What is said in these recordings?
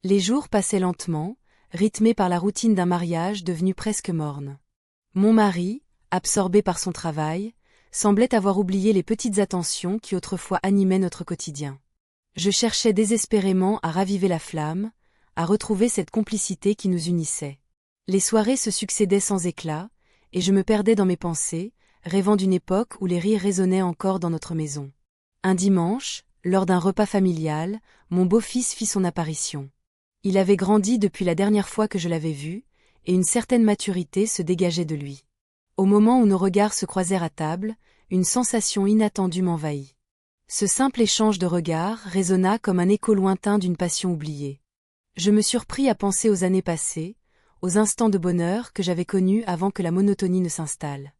Les jours passaient lentement, rythmés par la routine d'un mariage devenu presque morne. Mon mari, absorbé par son travail, semblait avoir oublié les petites attentions qui autrefois animaient notre quotidien. Je cherchais désespérément à raviver la flamme, à retrouver cette complicité qui nous unissait. Les soirées se succédaient sans éclat, et je me perdais dans mes pensées, rêvant d'une époque où les rires résonnaient encore dans notre maison. Un dimanche, lors d'un repas familial, mon beau-fils fit son apparition. Il avait grandi depuis la dernière fois que je l'avais vu, et une certaine maturité se dégageait de lui. Au moment où nos regards se croisèrent à table, une sensation inattendue m'envahit. Ce simple échange de regards résonna comme un écho lointain d'une passion oubliée. Je me surpris à penser aux années passées, aux instants de bonheur que j'avais connus avant que la monotonie ne s'installe.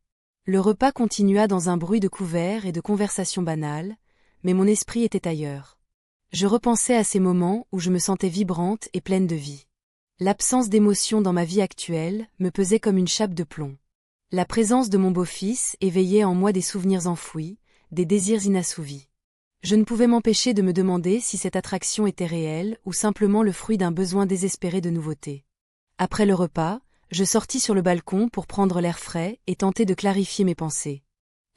Le repas continua dans un bruit de couverts et de conversations banales, mais mon esprit était ailleurs. Je repensais à ces moments où je me sentais vibrante et pleine de vie. L'absence d'émotion dans ma vie actuelle me pesait comme une chape de plomb. La présence de mon beau-fils éveillait en moi des souvenirs enfouis, des désirs inassouvis. Je ne pouvais m'empêcher de me demander si cette attraction était réelle ou simplement le fruit d'un besoin désespéré de nouveauté. Après le repas, je sortis sur le balcon pour prendre l'air frais et tenter de clarifier mes pensées.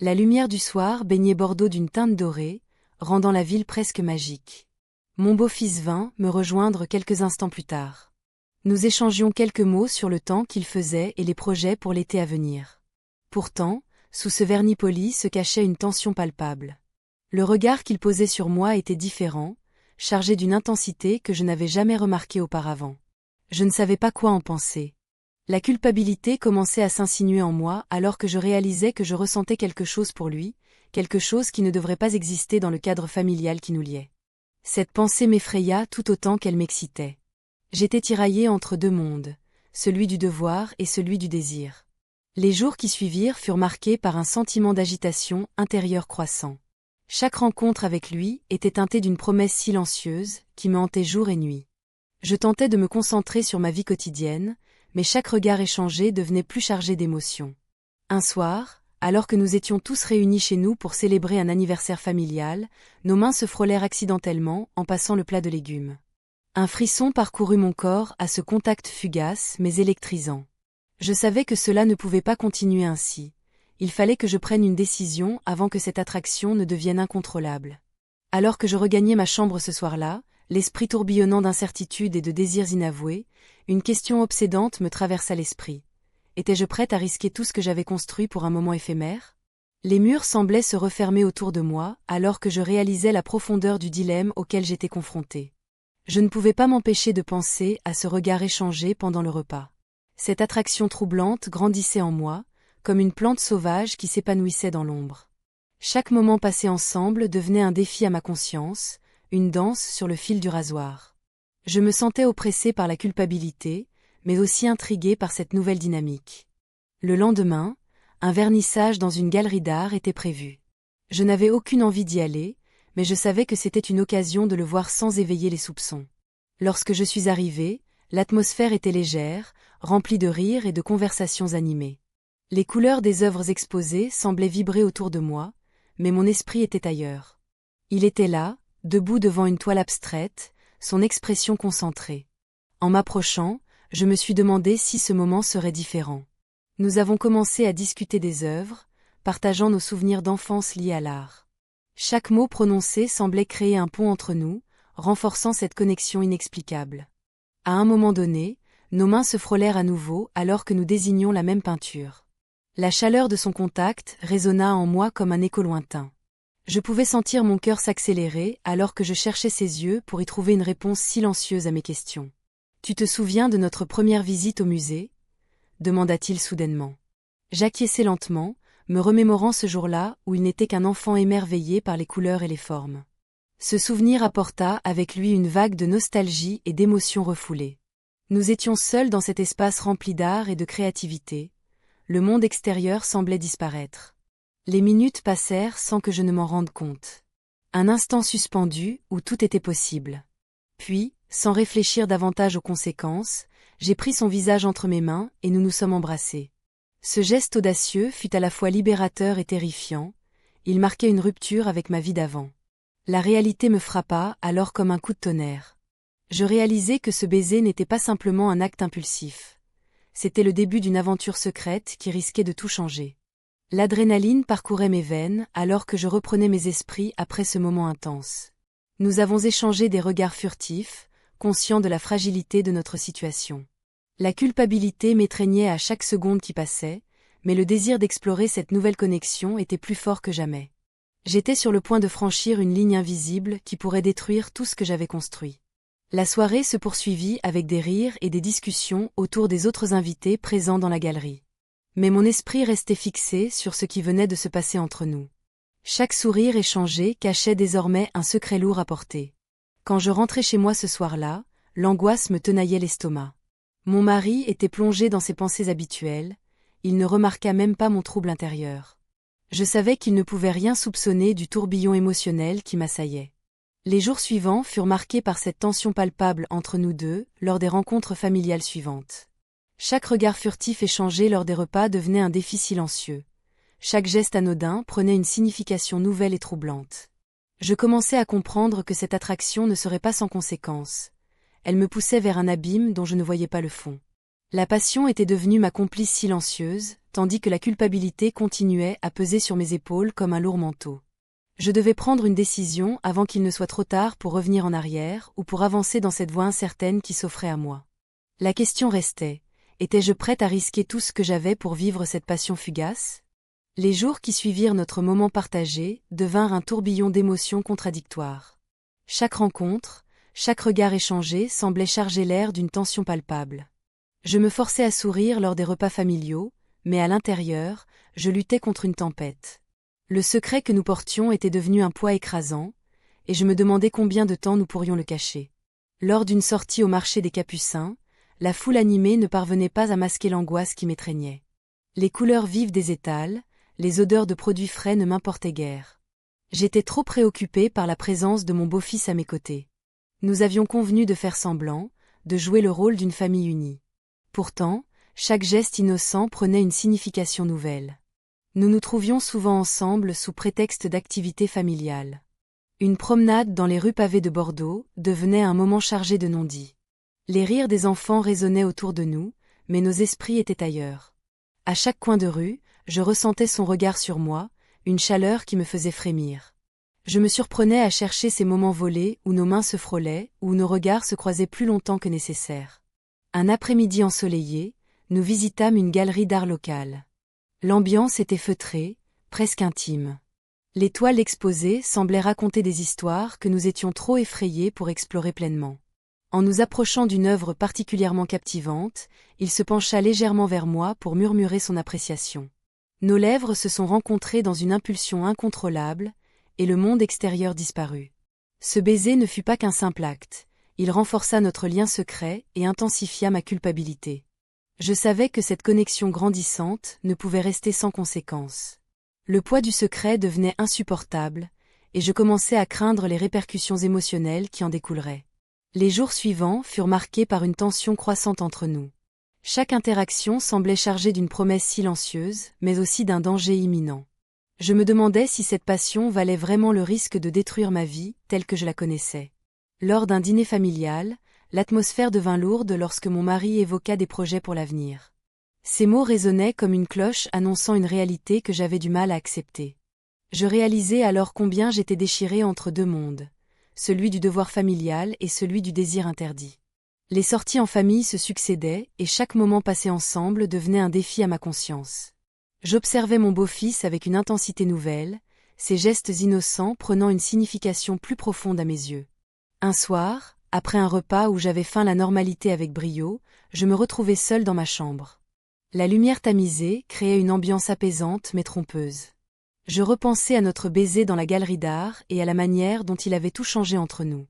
La lumière du soir baignait Bordeaux d'une teinte dorée, rendant la ville presque magique. Mon beau-fils vint me rejoindre quelques instants plus tard. Nous échangions quelques mots sur le temps qu'il faisait et les projets pour l'été à venir. Pourtant, sous ce vernis poli se cachait une tension palpable. Le regard qu'il posait sur moi était différent, chargé d'une intensité que je n'avais jamais remarquée auparavant. Je ne savais pas quoi en penser. La culpabilité commençait à s'insinuer en moi alors que je réalisais que je ressentais quelque chose pour lui, quelque chose qui ne devrait pas exister dans le cadre familial qui nous liait. Cette pensée m'effraya tout autant qu'elle m'excitait. J'étais tiraillée entre deux mondes, celui du devoir et celui du désir. Les jours qui suivirent furent marqués par un sentiment d'agitation intérieure croissant. Chaque rencontre avec lui était teintée d'une promesse silencieuse qui me hantait jour et nuit. Je tentais de me concentrer sur ma vie quotidienne, mais chaque regard échangé devenait plus chargé d'émotions. Un soir, alors que nous étions tous réunis chez nous pour célébrer un anniversaire familial, nos mains se frôlèrent accidentellement en passant le plat de légumes. Un frisson parcourut mon corps à ce contact fugace mais électrisant. Je savais que cela ne pouvait pas continuer ainsi. Il fallait que je prenne une décision avant que cette attraction ne devienne incontrôlable. Alors que je regagnais ma chambre ce soir-là, l'esprit tourbillonnant d'incertitude et de désirs inavoués, une question obsédante me traversa l'esprit. Étais-je prête à risquer tout ce que j'avais construit pour un moment éphémère? Les murs semblaient se refermer autour de moi alors que je réalisais la profondeur du dilemme auquel j'étais confrontée. Je ne pouvais pas m'empêcher de penser à ce regard échangé pendant le repas. Cette attraction troublante grandissait en moi, comme une plante sauvage qui s'épanouissait dans l'ombre. Chaque moment passé ensemble devenait un défi à ma conscience, une danse sur le fil du rasoir. Je me sentais oppressée par la culpabilité, mais aussi intriguée par cette nouvelle dynamique. Le lendemain, un vernissage dans une galerie d'art était prévu. Je n'avais aucune envie d'y aller, mais je savais que c'était une occasion de le voir sans éveiller les soupçons. Lorsque je suis arrivée, l'atmosphère était légère, remplie de rires et de conversations animées. Les couleurs des œuvres exposées semblaient vibrer autour de moi, mais mon esprit était ailleurs. Il était là, debout devant une toile abstraite, son expression concentrée. En m'approchant, je me suis demandé si ce moment serait différent. Nous avons commencé à discuter des œuvres, partageant nos souvenirs d'enfance liés à l'art. Chaque mot prononcé semblait créer un pont entre nous, renforçant cette connexion inexplicable. À un moment donné, nos mains se frôlèrent à nouveau alors que nous désignions la même peinture. La chaleur de son contact résonna en moi comme un écho lointain. Je pouvais sentir mon cœur s'accélérer alors que je cherchais ses yeux pour y trouver une réponse silencieuse à mes questions. « Tu te souviens de notre première visite au musée ?» demanda-t-il soudainement. J'acquiesçai lentement, me remémorant ce jour-là où il n'était qu'un enfant émerveillé par les couleurs et les formes. Ce souvenir apporta avec lui une vague de nostalgie et d'émotions refoulées. Nous étions seuls dans cet espace rempli d'art et de créativité. Le monde extérieur semblait disparaître. Les minutes passèrent sans que je ne m'en rende compte. Un instant suspendu où tout était possible. Puis, sans réfléchir davantage aux conséquences, j'ai pris son visage entre mes mains et nous nous sommes embrassés. Ce geste audacieux fut à la fois libérateur et terrifiant, il marquait une rupture avec ma vie d'avant. La réalité me frappa alors comme un coup de tonnerre. Je réalisais que ce baiser n'était pas simplement un acte impulsif. C'était le début d'une aventure secrète qui risquait de tout changer. L'adrénaline parcourait mes veines alors que je reprenais mes esprits après ce moment intense. Nous avons échangé des regards furtifs, conscients de la fragilité de notre situation. La culpabilité m'étreignait à chaque seconde qui passait, mais le désir d'explorer cette nouvelle connexion était plus fort que jamais. J'étais sur le point de franchir une ligne invisible qui pourrait détruire tout ce que j'avais construit. La soirée se poursuivit avec des rires et des discussions autour des autres invités présents dans la galerie. Mais mon esprit restait fixé sur ce qui venait de se passer entre nous. Chaque sourire échangé cachait désormais un secret lourd à porter. Quand je rentrais chez moi ce soir-là, l'angoisse me tenaillait l'estomac. Mon mari était plongé dans ses pensées habituelles, il ne remarqua même pas mon trouble intérieur. Je savais qu'il ne pouvait rien soupçonner du tourbillon émotionnel qui m'assaillait. Les jours suivants furent marqués par cette tension palpable entre nous deux lors des rencontres familiales suivantes. Chaque regard furtif échangé lors des repas devenait un défi silencieux. Chaque geste anodin prenait une signification nouvelle et troublante. Je commençais à comprendre que cette attraction ne serait pas sans conséquences. Elle me poussait vers un abîme dont je ne voyais pas le fond. La passion était devenue ma complice silencieuse, tandis que la culpabilité continuait à peser sur mes épaules comme un lourd manteau. Je devais prendre une décision avant qu'il ne soit trop tard pour revenir en arrière ou pour avancer dans cette voie incertaine qui s'offrait à moi. La question restait, étais-je prête à risquer tout ce que j'avais pour vivre cette passion fugace ? Les jours qui suivirent notre moment partagé devinrent un tourbillon d'émotions contradictoires. Chaque rencontre, chaque regard échangé semblait charger l'air d'une tension palpable. Je me forçais à sourire lors des repas familiaux, mais à l'intérieur, je luttais contre une tempête. Le secret que nous portions était devenu un poids écrasant, et je me demandais combien de temps nous pourrions le cacher. Lors d'une sortie au marché des Capucins, la foule animée ne parvenait pas à masquer l'angoisse qui m'étreignait. Les couleurs vives des étals, les odeurs de produits frais ne m'importaient guère. J'étais trop préoccupée par la présence de mon beau-fils à mes côtés. Nous avions convenu de faire semblant, de jouer le rôle d'une famille unie. Pourtant, chaque geste innocent prenait une signification nouvelle. Nous nous trouvions souvent ensemble sous prétexte d'activités familiales. Une promenade dans les rues pavées de Bordeaux devenait un moment chargé de non-dits. Les rires des enfants résonnaient autour de nous, mais nos esprits étaient ailleurs. À chaque coin de rue, je ressentais son regard sur moi, une chaleur qui me faisait frémir. Je me surprenais à chercher ces moments volés où nos mains se frôlaient, où nos regards se croisaient plus longtemps que nécessaire. Un après-midi ensoleillé, nous visitâmes une galerie d'art locale. L'ambiance était feutrée, presque intime. Les toiles exposées semblaient raconter des histoires que nous étions trop effrayés pour explorer pleinement. En nous approchant d'une œuvre particulièrement captivante, il se pencha légèrement vers moi pour murmurer son appréciation. Nos lèvres se sont rencontrées dans une impulsion incontrôlable, et le monde extérieur disparut. Ce baiser ne fut pas qu'un simple acte, il renforça notre lien secret et intensifia ma culpabilité. Je savais que cette connexion grandissante ne pouvait rester sans conséquence. Le poids du secret devenait insupportable, et je commençais à craindre les répercussions émotionnelles qui en découleraient. Les jours suivants furent marqués par une tension croissante entre nous. Chaque interaction semblait chargée d'une promesse silencieuse, mais aussi d'un danger imminent. Je me demandais si cette passion valait vraiment le risque de détruire ma vie, telle que je la connaissais. Lors d'un dîner familial, l'atmosphère devint lourde lorsque mon mari évoqua des projets pour l'avenir. Ces mots résonnaient comme une cloche annonçant une réalité que j'avais du mal à accepter. Je réalisais alors combien j'étais déchirée entre deux mondes, celui du devoir familial et celui du désir interdit. Les sorties en famille se succédaient et chaque moment passé ensemble devenait un défi à ma conscience. J'observais mon beau-fils avec une intensité nouvelle, ses gestes innocents prenant une signification plus profonde à mes yeux. Un soir, après un repas où j'avais feint la normalité avec brio, je me retrouvais seule dans ma chambre. La lumière tamisée créait une ambiance apaisante mais trompeuse. Je repensais à notre baiser dans la galerie d'art et à la manière dont il avait tout changé entre nous.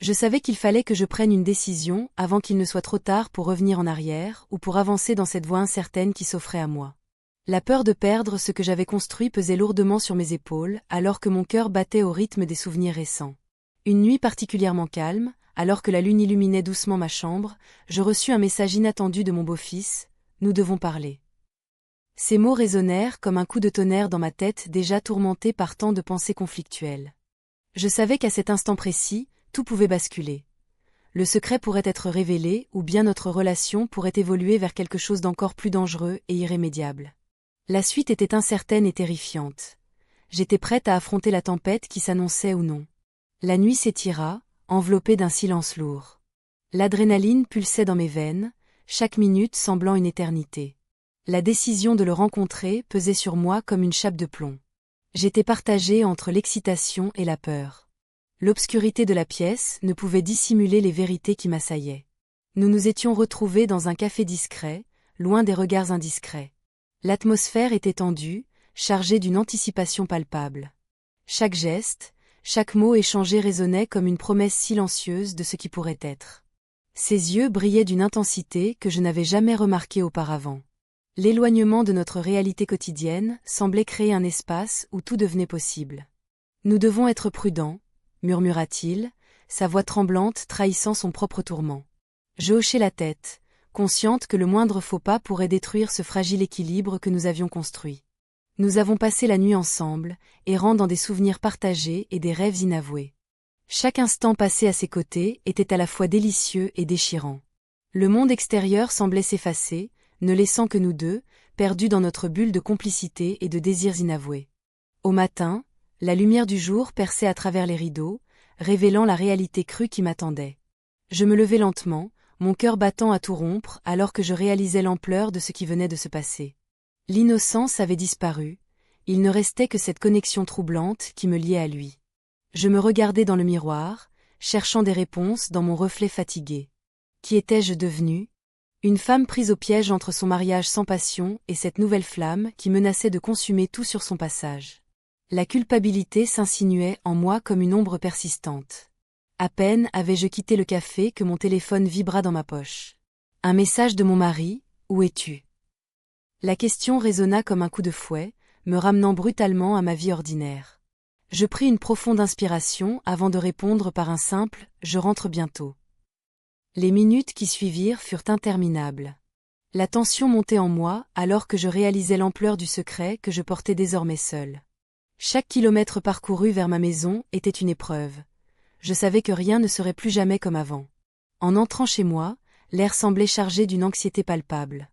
Je savais qu'il fallait que je prenne une décision avant qu'il ne soit trop tard pour revenir en arrière ou pour avancer dans cette voie incertaine qui s'offrait à moi. La peur de perdre ce que j'avais construit pesait lourdement sur mes épaules alors que mon cœur battait au rythme des souvenirs récents. Une nuit particulièrement calme, alors que la lune illuminait doucement ma chambre, je reçus un message inattendu de mon beau-fils, « Nous devons parler ». Ces mots résonnèrent comme un coup de tonnerre dans ma tête déjà tourmentée par tant de pensées conflictuelles. Je savais qu'à cet instant précis, tout pouvait basculer. le secret pourrait être révélé ou bien notre relation pourrait évoluer vers quelque chose d'encore plus dangereux et irrémédiable. La suite était incertaine et terrifiante. J'étais prête à affronter la tempête qui s'annonçait ou non. La nuit s'étira, enveloppée d'un silence lourd. L'adrénaline pulsait dans mes veines, chaque minute semblant une éternité. La décision de le rencontrer pesait sur moi comme une chape de plomb. J'étais partagée entre l'excitation et la peur. L'obscurité de la pièce ne pouvait dissimuler les vérités qui m'assaillaient. Nous nous étions retrouvés dans un café discret, loin des regards indiscrets. L'atmosphère était tendue, chargée d'une anticipation palpable. Chaque geste, chaque mot échangé résonnait comme une promesse silencieuse de ce qui pourrait être. Ses yeux brillaient d'une intensité que je n'avais jamais remarquée auparavant. L'éloignement de notre réalité quotidienne semblait créer un espace où tout devenait possible. « Nous devons être prudents », murmura-t-il, sa voix tremblante trahissant son propre tourment. Je hochai la tête, consciente que le moindre faux pas pourrait détruire ce fragile équilibre que nous avions construit. Nous avons passé la nuit ensemble, errant dans des souvenirs partagés et des rêves inavoués. Chaque instant passé à ses côtés était à la fois délicieux et déchirant. Le monde extérieur semblait s'effacer, ne laissant que nous deux, perdus dans notre bulle de complicité et de désirs inavoués. Au matin, la lumière du jour perçait à travers les rideaux, révélant la réalité crue qui m'attendait. Je me levai lentement, mon cœur battant à tout rompre alors que je réalisais l'ampleur de ce qui venait de se passer. L'innocence avait disparu, il ne restait que cette connexion troublante qui me liait à lui. Je me regardais dans le miroir, cherchant des réponses dans mon reflet fatigué. Qui étais-je devenue ? Une femme prise au piège entre son mariage sans passion et cette nouvelle flamme qui menaçait de consumer tout sur son passage. La culpabilité s'insinuait en moi comme une ombre persistante. À peine avais-je quitté le café que mon téléphone vibra dans ma poche. Un message de mon mari, « Où es-tu » ? La question résonna comme un coup de fouet, me ramenant brutalement à ma vie ordinaire. Je pris une profonde inspiration avant de répondre par un simple « Je rentre bientôt ». Les minutes qui suivirent furent interminables. La tension montait en moi alors que je réalisais l'ampleur du secret que je portais désormais seul. Chaque kilomètre parcouru vers ma maison était une épreuve. Je savais que rien ne serait plus jamais comme avant. En entrant chez moi, l'air semblait chargé d'une anxiété palpable.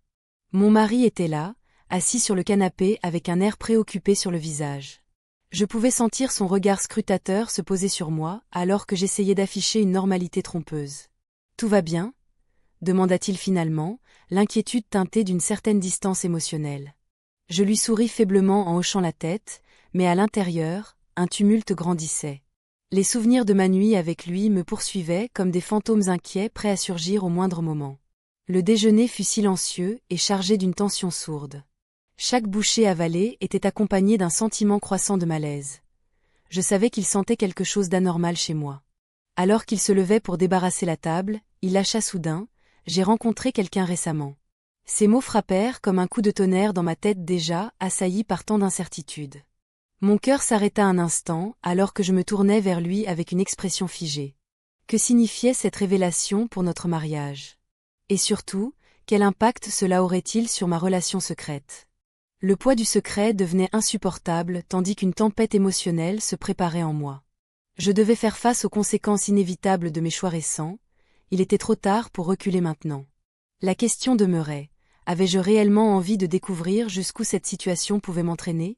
Mon mari était là, assis sur le canapé avec un air préoccupé sur le visage. Je pouvais sentir son regard scrutateur se poser sur moi alors que j'essayais d'afficher une normalité trompeuse. « Tout va bien ?» demanda-t-il finalement, l'inquiétude teintée d'une certaine distance émotionnelle. Je lui souris faiblement en hochant la tête, mais à l'intérieur, un tumulte grandissait. Les souvenirs de ma nuit avec lui me poursuivaient comme des fantômes inquiets prêts à surgir au moindre moment. Le déjeuner fut silencieux et chargé d'une tension sourde. Chaque bouchée avalée était accompagnée d'un sentiment croissant de malaise. Je savais qu'il sentait quelque chose d'anormal chez moi. Alors qu'il se levait pour débarrasser la table, il lâcha soudain « J'ai rencontré quelqu'un récemment ». Ces mots frappèrent comme un coup de tonnerre dans ma tête déjà assaillie par tant d'incertitudes. Mon cœur s'arrêta un instant alors que je me tournais vers lui avec une expression figée. Que signifiait cette révélation pour notre mariage ? Et surtout, quel impact cela aurait-il sur ma relation secrète ? Le poids du secret devenait insupportable tandis qu'une tempête émotionnelle se préparait en moi. Je devais faire face aux conséquences inévitables de mes choix récents, il était trop tard pour reculer maintenant. La question demeurait, avais-je réellement envie de découvrir jusqu'où cette situation pouvait m'entraîner ?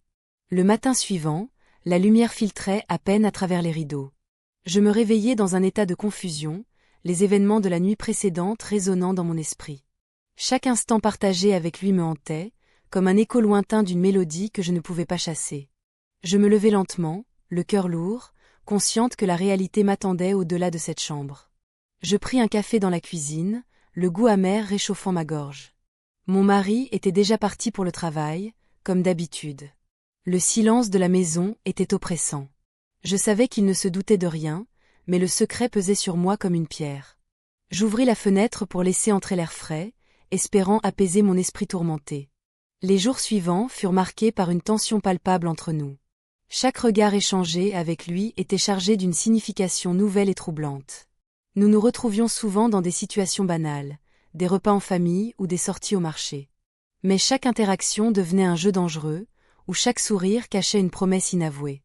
Le matin suivant, la lumière filtrait à peine à travers les rideaux. Je me réveillai dans un état de confusion, les événements de la nuit précédente résonnant dans mon esprit. Chaque instant partagé avec lui me hantait, comme un écho lointain d'une mélodie que je ne pouvais pas chasser. Je me levai lentement, le cœur lourd, consciente que la réalité m'attendait au-delà de cette chambre. Je pris un café dans la cuisine, le goût amer réchauffant ma gorge. Mon mari était déjà parti pour le travail, comme d'habitude. Le silence de la maison était oppressant. Je savais qu'il ne se doutait de rien, mais le secret pesait sur moi comme une pierre. J'ouvris la fenêtre pour laisser entrer l'air frais, espérant apaiser mon esprit tourmenté. Les jours suivants furent marqués par une tension palpable entre nous. Chaque regard échangé avec lui était chargé d'une signification nouvelle et troublante. Nous nous retrouvions souvent dans des situations banales, des repas en famille ou des sorties au marché. Mais chaque interaction devenait un jeu dangereux, où chaque sourire cachait une promesse inavouée.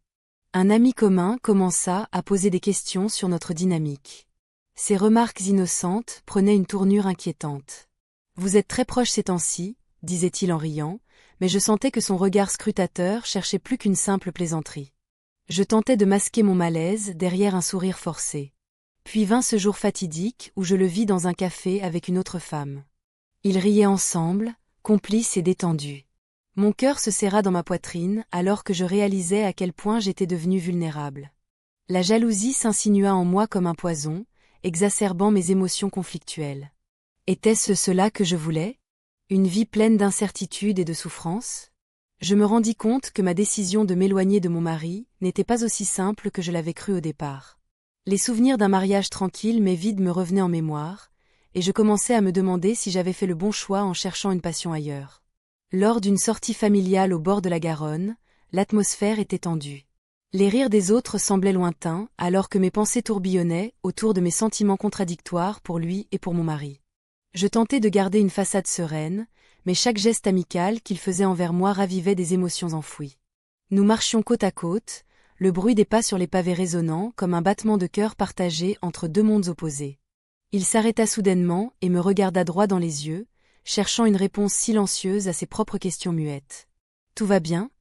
Un ami commun commença à poser des questions sur notre dynamique. Ses remarques innocentes prenaient une tournure inquiétante. Vous êtes très proche ces temps-ci, disait-il en riant, mais je sentais que son regard scrutateur cherchait plus qu'une simple plaisanterie. Je tentais de masquer mon malaise derrière un sourire forcé. Puis vint ce jour fatidique où je le vis dans un café avec une autre femme. Ils riaient ensemble, complices et détendus. Mon cœur se serra dans ma poitrine alors que je réalisais à quel point j'étais devenue vulnérable. La jalousie s'insinua en moi comme un poison, exacerbant mes émotions conflictuelles. Était-ce cela que je voulais? Une vie pleine d'incertitudes et de souffrances? Je me rendis compte que ma décision de m'éloigner de mon mari n'était pas aussi simple que je l'avais cru au départ. Les souvenirs d'un mariage tranquille mais vide me revenaient en mémoire, et je commençais à me demander si j'avais fait le bon choix en cherchant une passion ailleurs. Lors d'une sortie familiale au bord de la Garonne, l'atmosphère était tendue. Les rires des autres semblaient lointains, alors que mes pensées tourbillonnaient autour de mes sentiments contradictoires pour lui et pour mon mari. Je tentais de garder une façade sereine, mais chaque geste amical qu'il faisait envers moi ravivait des émotions enfouies. Nous marchions côte à côte, le bruit des pas sur les pavés résonnant comme un battement de cœur partagé entre deux mondes opposés. Il s'arrêta soudainement et me regarda droit dans les yeux, cherchant une réponse silencieuse à ses propres questions muettes. « Tout va bien ?»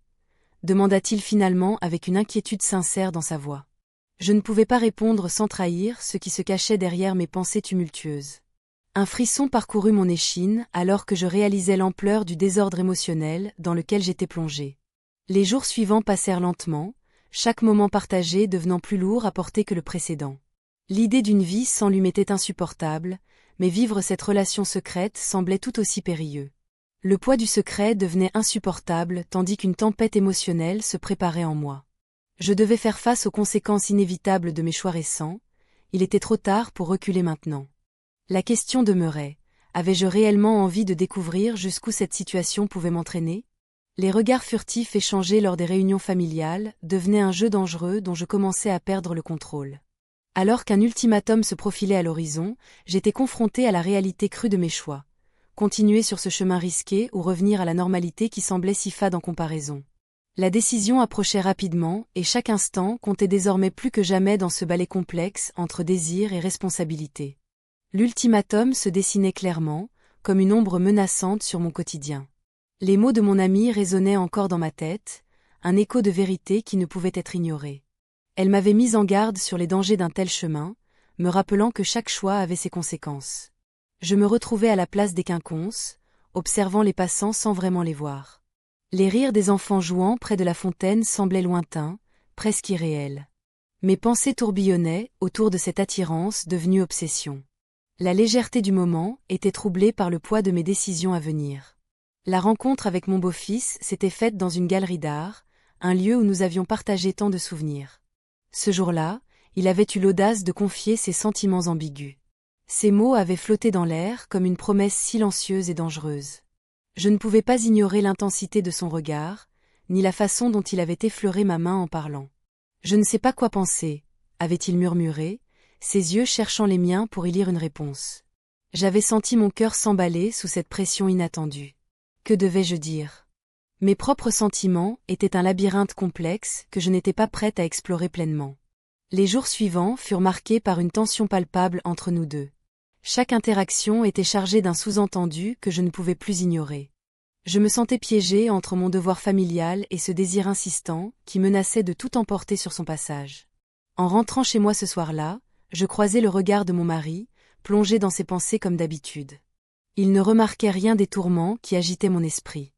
demanda-t-il finalement avec une inquiétude sincère dans sa voix. Je ne pouvais pas répondre sans trahir ce qui se cachait derrière mes pensées tumultueuses. Un frisson parcourut mon échine alors que je réalisais l'ampleur du désordre émotionnel dans lequel j'étais plongée. Les jours suivants passèrent lentement, chaque moment partagé devenant plus lourd à porter que le précédent. L'idée d'une vie sans lui m'était insupportable, mais vivre cette relation secrète semblait tout aussi périlleux. Le poids du secret devenait insupportable tandis qu'une tempête émotionnelle se préparait en moi. Je devais faire face aux conséquences inévitables de mes choix récents, il était trop tard pour reculer maintenant. La question demeurait, avais-je réellement envie de découvrir jusqu'où cette situation pouvait m'entraîner? Les regards furtifs échangés lors des réunions familiales devenaient un jeu dangereux dont je commençais à perdre le contrôle. Alors qu'un ultimatum se profilait à l'horizon, j'étais confrontée à la réalité crue de mes choix. Continuer sur ce chemin risqué ou revenir à la normalité qui semblait si fade en comparaison. La décision approchait rapidement et chaque instant comptait désormais plus que jamais dans ce balai complexe entre désir et responsabilité. L'ultimatum se dessinait clairement, comme une ombre menaçante sur mon quotidien. Les mots de mon amie résonnaient encore dans ma tête, un écho de vérité qui ne pouvait être ignoré. Elle m'avait mise en garde sur les dangers d'un tel chemin, me rappelant que chaque choix avait ses conséquences. Je me retrouvais à la place des quinconces, observant les passants sans vraiment les voir. Les rires des enfants jouant près de la fontaine semblaient lointains, presque irréels. Mes pensées tourbillonnaient autour de cette attirance devenue obsession. La légèreté du moment était troublée par le poids de mes décisions à venir. La rencontre avec mon beau-fils s'était faite dans une galerie d'art, un lieu où nous avions partagé tant de souvenirs. Ce jour-là, il avait eu l'audace de confier ses sentiments ambigus. Ses mots avaient flotté dans l'air comme une promesse silencieuse et dangereuse. Je ne pouvais pas ignorer l'intensité de son regard, ni la façon dont il avait effleuré ma main en parlant. Je ne sais pas quoi penser, avait-il murmuré, ses yeux cherchant les miens pour y lire une réponse. J'avais senti mon cœur s'emballer sous cette pression inattendue. Que devais-je dire? Mes propres sentiments étaient un labyrinthe complexe que je n'étais pas prête à explorer pleinement. Les jours suivants furent marqués par une tension palpable entre nous deux. Chaque interaction était chargée d'un sous-entendu que je ne pouvais plus ignorer. Je me sentais piégée entre mon devoir familial et ce désir insistant qui menaçait de tout emporter sur son passage. En rentrant chez moi ce soir-là, je croisai le regard de mon mari, plongé dans ses pensées comme d'habitude. Il ne remarquait rien des tourments qui agitaient mon esprit.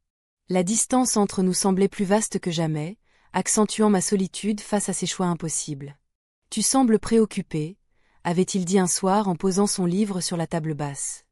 La distance entre nous semblait plus vaste que jamais, accentuant ma solitude face à ces choix impossibles. « Tu sembles préoccupé », avait-il dit un soir en posant son livre sur la table basse.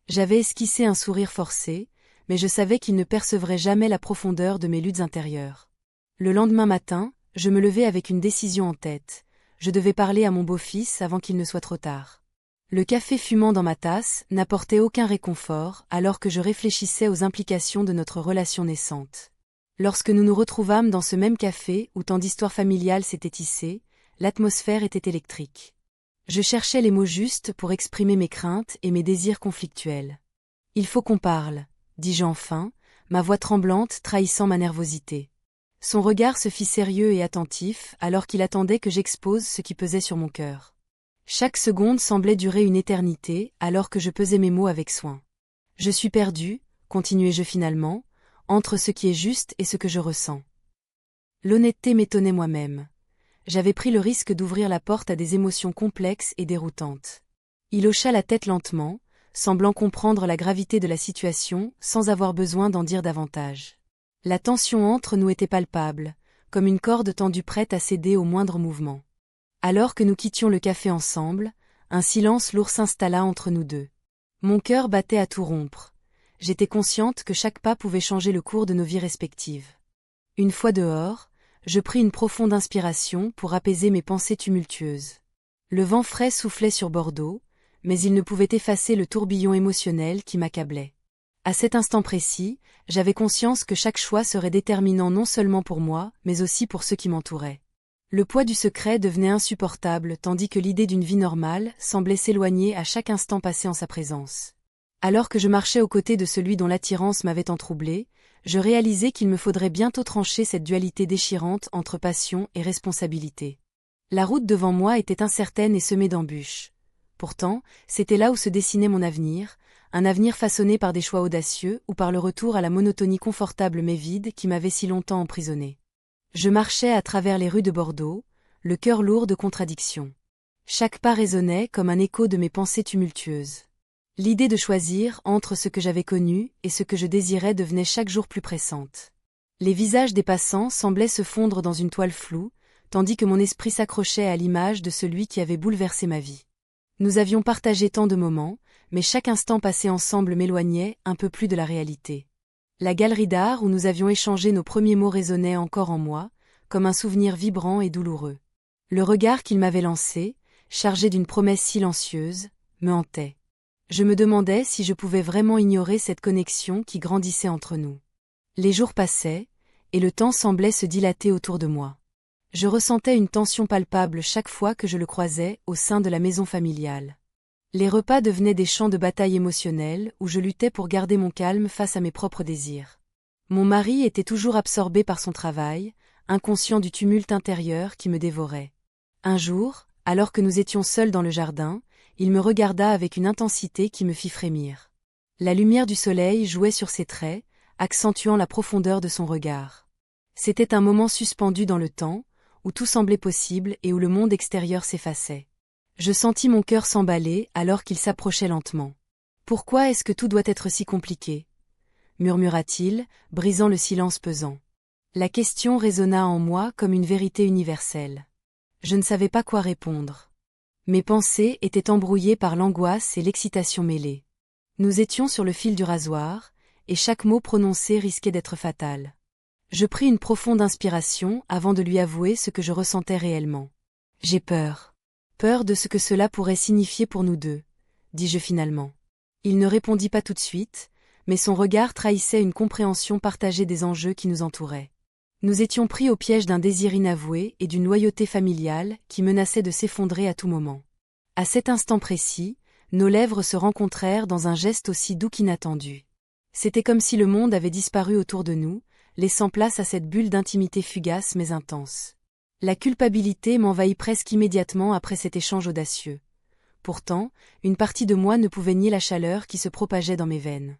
J'avais esquissé un sourire forcé, mais je savais qu'il ne percevrait jamais la profondeur de mes luttes intérieures. Le lendemain matin, je me levai avec une décision en tête. Je devais parler à mon beau-fils avant qu'il ne soit trop tard. Le café fumant dans ma tasse n'apportait aucun réconfort alors que je réfléchissais aux implications de notre relation naissante. Lorsque nous nous retrouvâmes dans ce même café où tant d'histoires familiales s'étaient tissées, l'atmosphère était électrique. Je cherchais les mots justes pour exprimer mes craintes et mes désirs conflictuels. « Il faut qu'on parle », dis-je enfin, ma voix tremblante trahissant ma nervosité. Son regard se fit sérieux et attentif alors qu'il attendait que j'expose ce qui pesait sur mon cœur. Chaque seconde semblait durer une éternité, alors que je pesais mes mots avec soin. Je suis perdu, continuai-je finalement, entre ce qui est juste et ce que je ressens. L'honnêteté m'étonnait moi-même. J'avais pris le risque d'ouvrir la porte à des émotions complexes et déroutantes. Il hocha la tête lentement, semblant comprendre la gravité de la situation sans avoir besoin d'en dire davantage. La tension entre nous était palpable, comme une corde tendue prête à céder au moindre mouvement. Alors que nous quittions le café ensemble, un silence lourd s'installa entre nous deux. Mon cœur battait à tout rompre. J'étais consciente que chaque pas pouvait changer le cours de nos vies respectives. Une fois dehors, je pris une profonde inspiration pour apaiser mes pensées tumultueuses. Le vent frais soufflait sur Bordeaux, mais il ne pouvait effacer le tourbillon émotionnel qui m'accablait. À cet instant précis, j'avais conscience que chaque choix serait déterminant non seulement pour moi, mais aussi pour ceux qui m'entouraient. Le poids du secret devenait insupportable tandis que l'idée d'une vie normale semblait s'éloigner à chaque instant passé en sa présence. Alors que je marchais aux côtés de celui dont l'attirance m'avait tant troublé, je réalisais qu'il me faudrait bientôt trancher cette dualité déchirante entre passion et responsabilité. La route devant moi était incertaine et semée d'embûches. Pourtant, c'était là où se dessinait mon avenir, un avenir façonné par des choix audacieux ou par le retour à la monotonie confortable mais vide qui m'avait si longtemps emprisonné. Je marchais à travers les rues de Bordeaux, le cœur lourd de contradictions. Chaque pas résonnait comme un écho de mes pensées tumultueuses. L'idée de choisir entre ce que j'avais connu et ce que je désirais devenait chaque jour plus pressante. Les visages des passants semblaient se fondre dans une toile floue, tandis que mon esprit s'accrochait à l'image de celui qui avait bouleversé ma vie. Nous avions partagé tant de moments, mais chaque instant passé ensemble m'éloignait un peu plus de la réalité. La galerie d'art où nous avions échangé nos premiers mots résonnait encore en moi, comme un souvenir vibrant et douloureux. Le regard qu'il m'avait lancé, chargé d'une promesse silencieuse, me hantait. Je me demandais si je pouvais vraiment ignorer cette connexion qui grandissait entre nous. Les jours passaient, et le temps semblait se dilater autour de moi. Je ressentais une tension palpable chaque fois que je le croisais au sein de la maison familiale. Les repas devenaient des champs de bataille émotionnels où je luttais pour garder mon calme face à mes propres désirs. Mon mari était toujours absorbé par son travail, inconscient du tumulte intérieur qui me dévorait. Un jour, alors que nous étions seuls dans le jardin, il me regarda avec une intensité qui me fit frémir. La lumière du soleil jouait sur ses traits, accentuant la profondeur de son regard. C'était un moment suspendu dans le temps, où tout semblait possible et où le monde extérieur s'effaçait. Je sentis mon cœur s'emballer alors qu'il s'approchait lentement. « Pourquoi est-ce que tout doit être si compliqué ?» murmura-t-il, brisant le silence pesant. La question résonna en moi comme une vérité universelle. Je ne savais pas quoi répondre. Mes pensées étaient embrouillées par l'angoisse et l'excitation mêlées. Nous étions sur le fil du rasoir, et chaque mot prononcé risquait d'être fatal. Je pris une profonde inspiration avant de lui avouer ce que je ressentais réellement. « J'ai peur. Peur de ce que cela pourrait signifier pour nous deux, » dis-je finalement. Il ne répondit pas tout de suite, mais son regard trahissait une compréhension partagée des enjeux qui nous entouraient. Nous étions pris au piège d'un désir inavoué et d'une loyauté familiale qui menaçait de s'effondrer à tout moment. À cet instant précis, nos lèvres se rencontrèrent dans un geste aussi doux qu'inattendu. C'était comme si le monde avait disparu autour de nous, laissant place à cette bulle d'intimité fugace mais intense. La culpabilité m'envahit presque immédiatement après cet échange audacieux. Pourtant, une partie de moi ne pouvait nier la chaleur qui se propageait dans mes veines.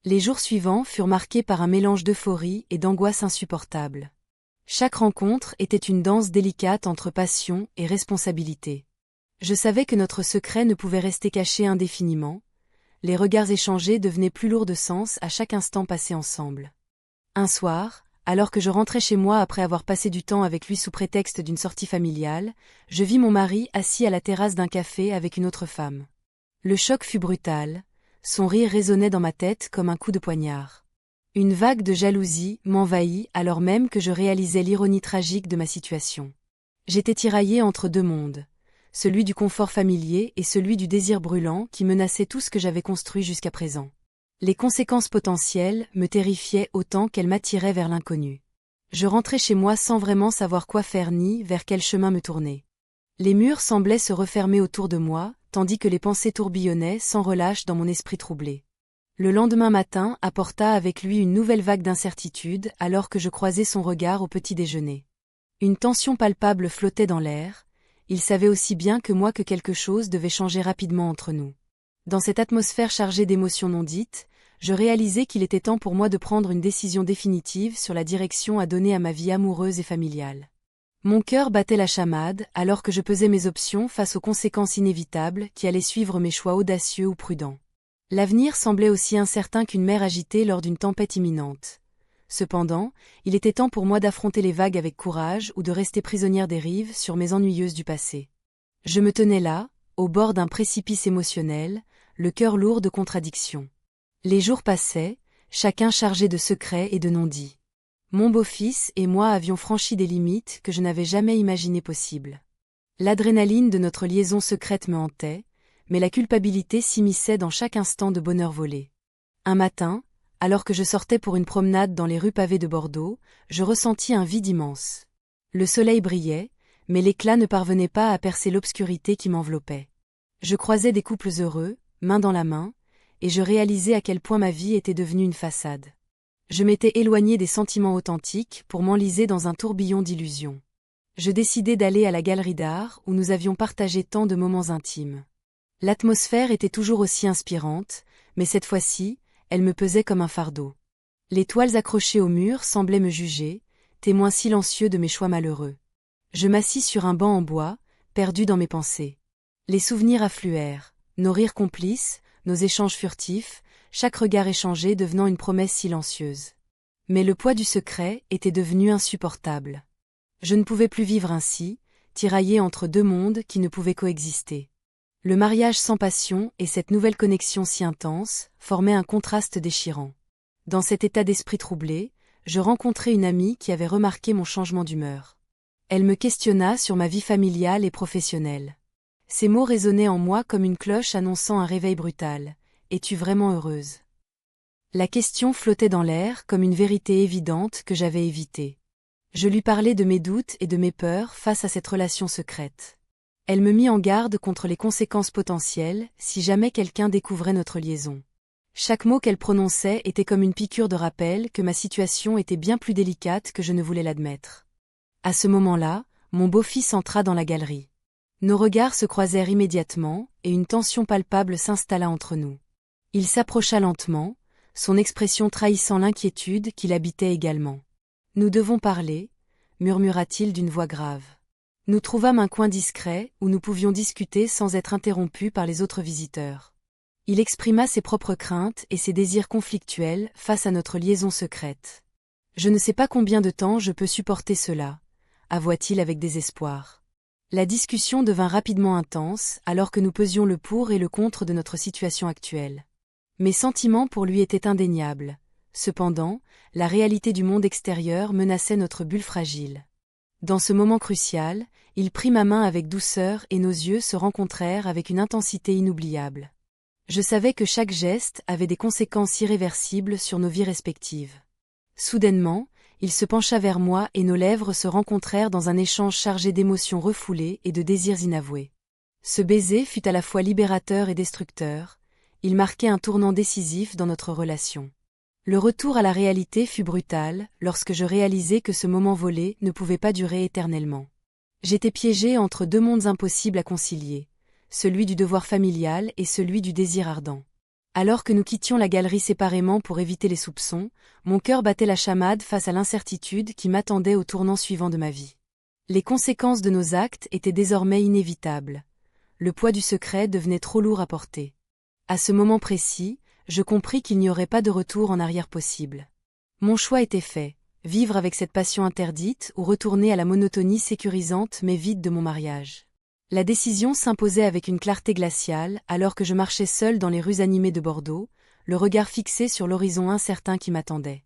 Les jours suivants furent marqués par un mélange d'euphorie et d'angoisse insupportable. Chaque rencontre était une danse délicate entre passion et responsabilité. Je savais que notre secret ne pouvait rester caché indéfiniment. Les regards échangés devenaient plus lourds de sens à chaque instant passé ensemble. Un soir, alors que je rentrais chez moi après avoir passé du temps avec lui sous prétexte d'une sortie familiale, je vis mon mari assis à la terrasse d'un café avec une autre femme. Le choc fut brutal, son rire résonnait dans ma tête comme un coup de poignard. Une vague de jalousie m'envahit alors même que je réalisais l'ironie tragique de ma situation. J'étais tiraillée entre deux mondes, celui du confort familier et celui du désir brûlant qui menaçait tout ce que j'avais construit jusqu'à présent. Les conséquences potentielles me terrifiaient autant qu'elles m'attiraient vers l'inconnu. Je rentrais chez moi sans vraiment savoir quoi faire ni vers quel chemin me tourner. Les murs semblaient se refermer autour de moi, tandis que les pensées tourbillonnaient sans relâche dans mon esprit troublé. Le lendemain matin apporta avec lui une nouvelle vague d'incertitude alors que je croisais son regard au petit déjeuner. Une tension palpable flottait dans l'air, il savait aussi bien que moi que quelque chose devait changer rapidement entre nous. Dans cette atmosphère chargée d'émotions non dites, je réalisais qu'il était temps pour moi de prendre une décision définitive sur la direction à donner à ma vie amoureuse et familiale. Mon cœur battait la chamade alors que je pesais mes options face aux conséquences inévitables qui allaient suivre mes choix audacieux ou prudents. L'avenir semblait aussi incertain qu'une mer agitée lors d'une tempête imminente. Cependant, il était temps pour moi d'affronter les vagues avec courage ou de rester prisonnière des rives sur mes ennuyeuses du passé. Je me tenais là, au bord d'un précipice émotionnel, le cœur lourd de contradictions. Les jours passaient, chacun chargé de secrets et de non-dits. Mon beau-fils et moi avions franchi des limites que je n'avais jamais imaginées possibles. L'adrénaline de notre liaison secrète me hantait, mais la culpabilité s'immisçait dans chaque instant de bonheur volé. Un matin, alors que je sortais pour une promenade dans les rues pavées de Bordeaux, je ressentis un vide immense. Le soleil brillait, mais l'éclat ne parvenait pas à percer l'obscurité qui m'enveloppait. Je croisais des couples heureux, main dans la main, et je réalisais à quel point ma vie était devenue une façade. Je m'étais éloignée des sentiments authentiques pour m'enliser dans un tourbillon d'illusions. Je décidai d'aller à la galerie d'art où nous avions partagé tant de moments intimes. L'atmosphère était toujours aussi inspirante, mais cette fois-ci, elle me pesait comme un fardeau. Les toiles accrochées au mur semblaient me juger, témoins silencieux de mes choix malheureux. Je m'assis sur un banc en bois, perdu dans mes pensées. Les souvenirs affluèrent, nos rires complices, nos échanges furtifs, chaque regard échangé devenant une promesse silencieuse. Mais le poids du secret était devenu insupportable. Je ne pouvais plus vivre ainsi, tiraillé entre deux mondes qui ne pouvaient coexister. Le mariage sans passion et cette nouvelle connexion si intense formaient un contraste déchirant. Dans cet état d'esprit troublé, je rencontrai une amie qui avait remarqué mon changement d'humeur. Elle me questionna sur ma vie familiale et professionnelle. Ces mots résonnaient en moi comme une cloche annonçant un réveil brutal. « Es-tu vraiment heureuse ?» La question flottait dans l'air comme une vérité évidente que j'avais évitée. Je lui parlais de mes doutes et de mes peurs face à cette relation secrète. Elle me mit en garde contre les conséquences potentielles si jamais quelqu'un découvrait notre liaison. Chaque mot qu'elle prononçait était comme une piqûre de rappel que ma situation était bien plus délicate que je ne voulais l'admettre. À ce moment-là, mon beau-fils entra dans la galerie. Nos regards se croisèrent immédiatement et une tension palpable s'installa entre nous. Il s'approcha lentement, son expression trahissant l'inquiétude qui l'habitait également. « Nous devons parler » murmura-t-il d'une voix grave. Nous trouvâmes un coin discret où nous pouvions discuter sans être interrompus par les autres visiteurs. Il exprima ses propres craintes et ses désirs conflictuels face à notre liaison secrète. « Je ne sais pas combien de temps je peux supporter cela » avoua-t-il avec désespoir. La discussion devint rapidement intense alors que nous pesions le pour et le contre de notre situation actuelle. Mes sentiments pour lui étaient indéniables. Cependant, la réalité du monde extérieur menaçait notre bulle fragile. Dans ce moment crucial, il prit ma main avec douceur et nos yeux se rencontrèrent avec une intensité inoubliable. Je savais que chaque geste avait des conséquences irréversibles sur nos vies respectives. Soudainement, il se pencha vers moi et nos lèvres se rencontrèrent dans un échange chargé d'émotions refoulées et de désirs inavoués. Ce baiser fut à la fois libérateur et destructeur. Il marquait un tournant décisif dans notre relation. Le retour à la réalité fut brutal lorsque je réalisai que ce moment volé ne pouvait pas durer éternellement. J'étais piégée entre deux mondes impossibles à concilier, celui du devoir familial et celui du désir ardent. Alors que nous quittions la galerie séparément pour éviter les soupçons, mon cœur battait la chamade face à l'incertitude qui m'attendait au tournant suivant de ma vie. Les conséquences de nos actes étaient désormais inévitables. Le poids du secret devenait trop lourd à porter. À ce moment précis, je compris qu'il n'y aurait pas de retour en arrière possible. Mon choix était fait, vivre avec cette passion interdite ou retourner à la monotonie sécurisante mais vide de mon mariage. La décision s'imposait avec une clarté glaciale alors que je marchais seule dans les rues animées de Bordeaux, le regard fixé sur l'horizon incertain qui m'attendait.